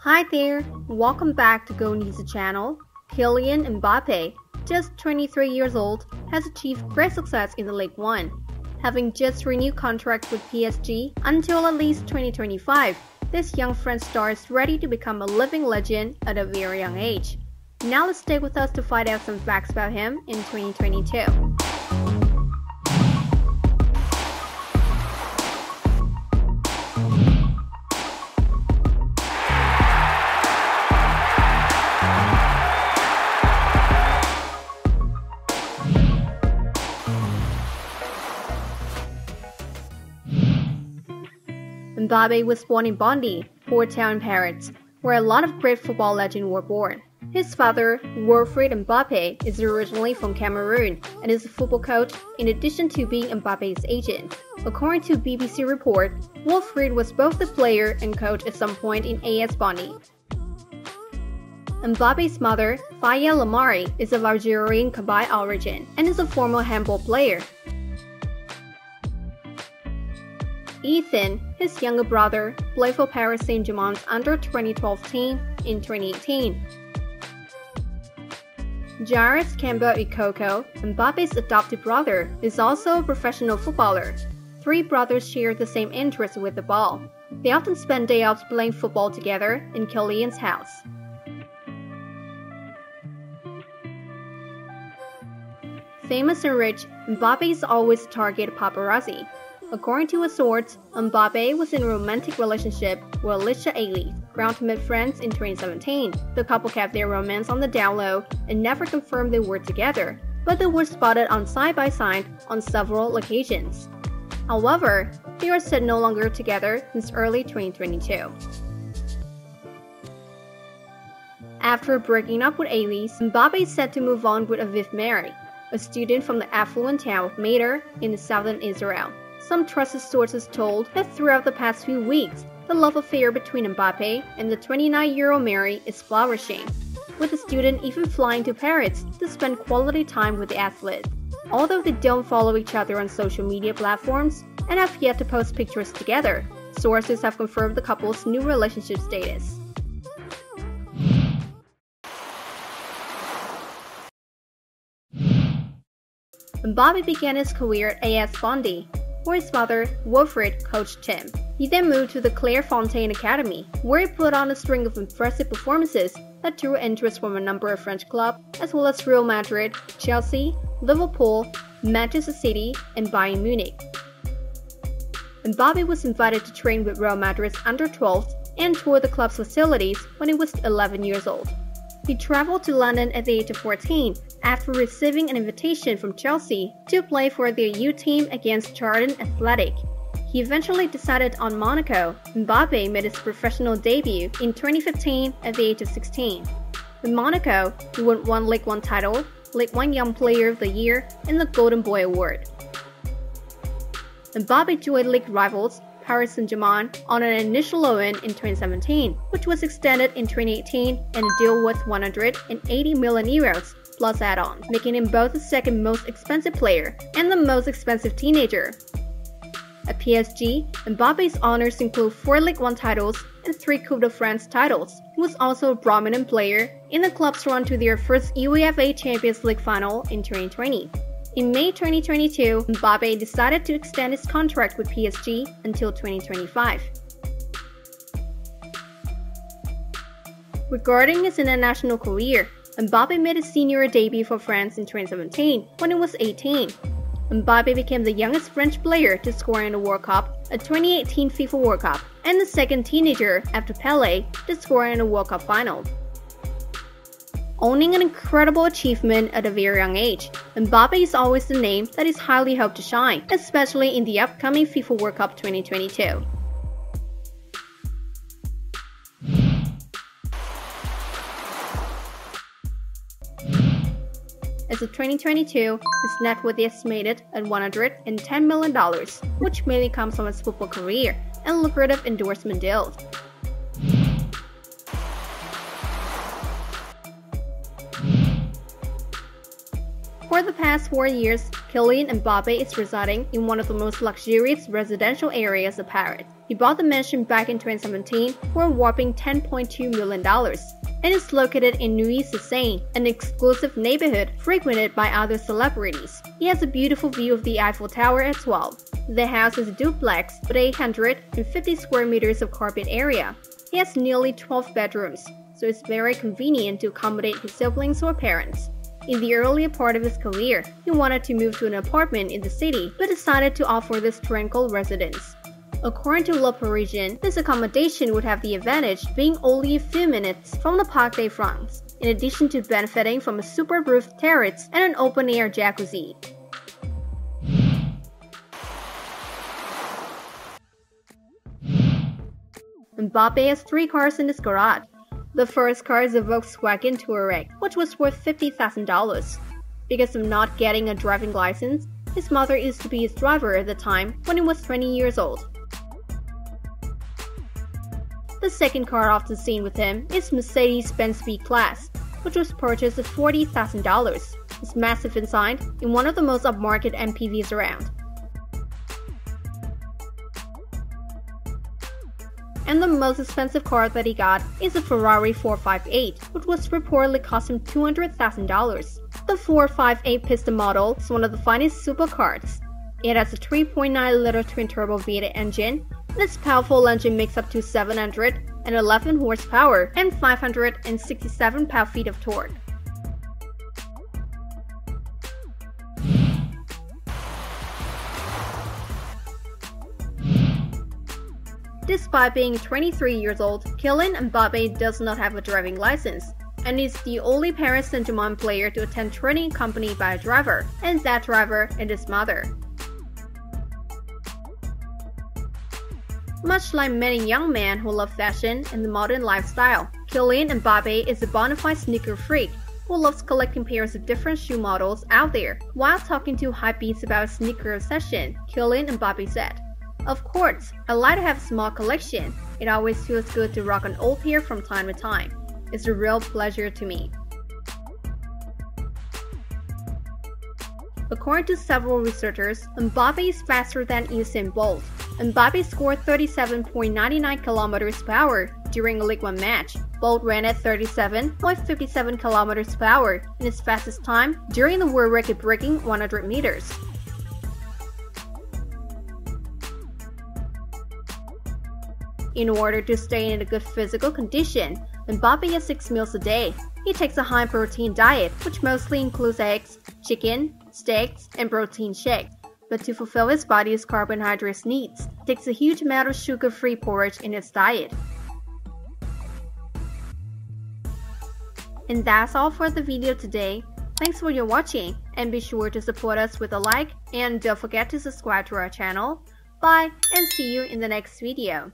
Hi there, welcome back to GoalNiza channel. Kylian Mbappé, just 23 years old, has achieved great success in the Ligue 1, having just renewed contract with PSG until at least 2025. This young French star is ready to become a living legend at a very young age. Now let's stay with us to find out some facts about him in 2022. Mbappé was born in Bondy, port town in Paris, where a lot of great football legends were born. His father, Wilfried Mbappé, is originally from Cameroon and is a football coach in addition to being Mbappé's agent. According to BBC report, Wilfried was both a player and coach at some point in AS Bondy. Mbappé's mother, Faya Lamari, is of Algerian Kabyle origin and is a former handball player. Ethan, his younger brother, played for Paris Saint-Germain's under 2012 team in 2018. Jairus Kemba Ikoko, Mbappé's adopted brother, is also a professional footballer. Three brothers share the same interest with the ball. They often spend day offs playing football together in Kylian's house. Famous and rich, Mbappé is always a target of paparazzi. According to a source, Mbappé was in a romantic relationship with Alicia Ailey, ground to meet friends in 2017. The couple kept their romance on the down low and never confirmed they were together, but they were spotted on side-by-side on several occasions. However, they are said no longer together since early 2022. After breaking up with Ailey, Mbappé is set to move on with Aviv Mary, a student from the affluent town of Mater in southern Israel. Some trusted sources told that throughout the past few weeks, the love affair between Mbappé and the 29-year-old Mary is flourishing, with the student even flying to Paris to spend quality time with the athlete. Although they don't follow each other on social media platforms and have yet to post pictures together, sources have confirmed the couple's new relationship status. Mbappé began his career at AS Bondy, where his father, Wilfried, coached him. He then moved to the Clairefontaine Academy, where he put on a string of impressive performances that drew interest from a number of French clubs, as well as Real Madrid, Chelsea, Liverpool, Manchester City, and Bayern Munich. Mbappé was invited to train with Real Madrid's under-12s and tour the club's facilities when he was 11 years old. He traveled to London at the age of 14 after receiving an invitation from Chelsea to play for their youth team against Charlton Athletic. He eventually decided on Monaco. Mbappé made his professional debut in 2015 at the age of 16. With Monaco, he won one Ligue 1 title, Ligue 1 Young Player of the Year, and the Golden Boy Award. Mbappé joined league rivals Paris Saint-Germain on an initial loan in 2017, which was extended in 2018 and a deal worth 180 million euros plus add-on, making him both the second most expensive player and the most expensive teenager. At PSG, Mbappé's honors include 4 Ligue 1 titles and 3 Coupe de France titles. He was also a prominent player in the club's run to their first UEFA Champions League final in 2020. In May 2022, Mbappé decided to extend his contract with PSG until 2025. Regarding his international career, Mbappé made his senior debut for France in 2017 when he was 18. Mbappé became the youngest French player to score in the World Cup, a 2018 FIFA World Cup, and the second teenager after Pelé to score in a World Cup final. Owning an incredible achievement at a very young age, Mbappé is always the name that is highly hoped to shine, especially in the upcoming FIFA World Cup 2022. As of 2022, his net worth is estimated at $110 million, which mainly comes from his football career and lucrative endorsement deals. For the past 4 years, Kylian Mbappé is residing in one of the most luxurious residential areas of Paris. He bought the mansion back in 2017 for a whopping $10.2 million, and is located in Neuilly-sur-Seine, an exclusive neighborhood frequented by other celebrities. He has a beautiful view of the Eiffel Tower as well. The house is a duplex with 850 square meters of carpet area. He has nearly 12 bedrooms, so it's very convenient to accommodate his siblings or parents. In the earlier part of his career, he wanted to move to an apartment in the city, but decided to opt for this tranquil residence. According to Le Parisien, this accommodation would have the advantage being only a few minutes from the Parc des Francs, in addition to benefiting from a super roof terrace and an open-air jacuzzi. Mbappé has 3 cars in his garage. The first car is a Volkswagen Touareg, which was worth $50,000. Because of not getting a driving license, his mother used to be his driver at the time when he was 20 years old. The second car often seen with him is Mercedes-Benz B-Class, which was purchased at $40,000. It's massive inside and one of the most upmarket MPVs around. And the most expensive car that he got is a Ferrari 458, which was reportedly cost him $200,000. The 458 piston model is one of the finest supercars. It has a 3.9-liter twin-turbo V8 engine. This powerful engine makes up to 711 horsepower and 567 pound-feet of torque. Despite being 23 years old, Kylian Mbappé does not have a driving license, and is the only Paris Saint-Germain player to attend training accompanied by a driver, and that driver is his mother. Much like many young men who love fashion and the modern lifestyle, Kylian Mbappé is a bona fide sneaker freak who loves collecting pairs of different shoe models out there. While talking to Hypebeast about his sneaker obsession, Kylian Mbappé said, "Of course, I like to have a small collection. It always feels good to rock an old pair from time to time. It's a real pleasure to me." According to several researchers, Mbappé is faster than Usain Bolt. Mbappé scored 37.99 km/h during a Ligue 1 match. Bolt ran at 37.57 km/h in his fastest time during the world record-breaking 100 meters. In order to stay in a good physical condition, Mbappé has 6 meals a day. He takes a high-protein diet, which mostly includes eggs, chicken, steaks, and protein shakes. But to fulfill his body's carbohydrate needs, he takes a huge amount of sugar-free porridge in his diet. And that's all for the video today. Thanks for your watching, and be sure to support us with a like, and don't forget to subscribe to our channel. Bye, and see you in the next video.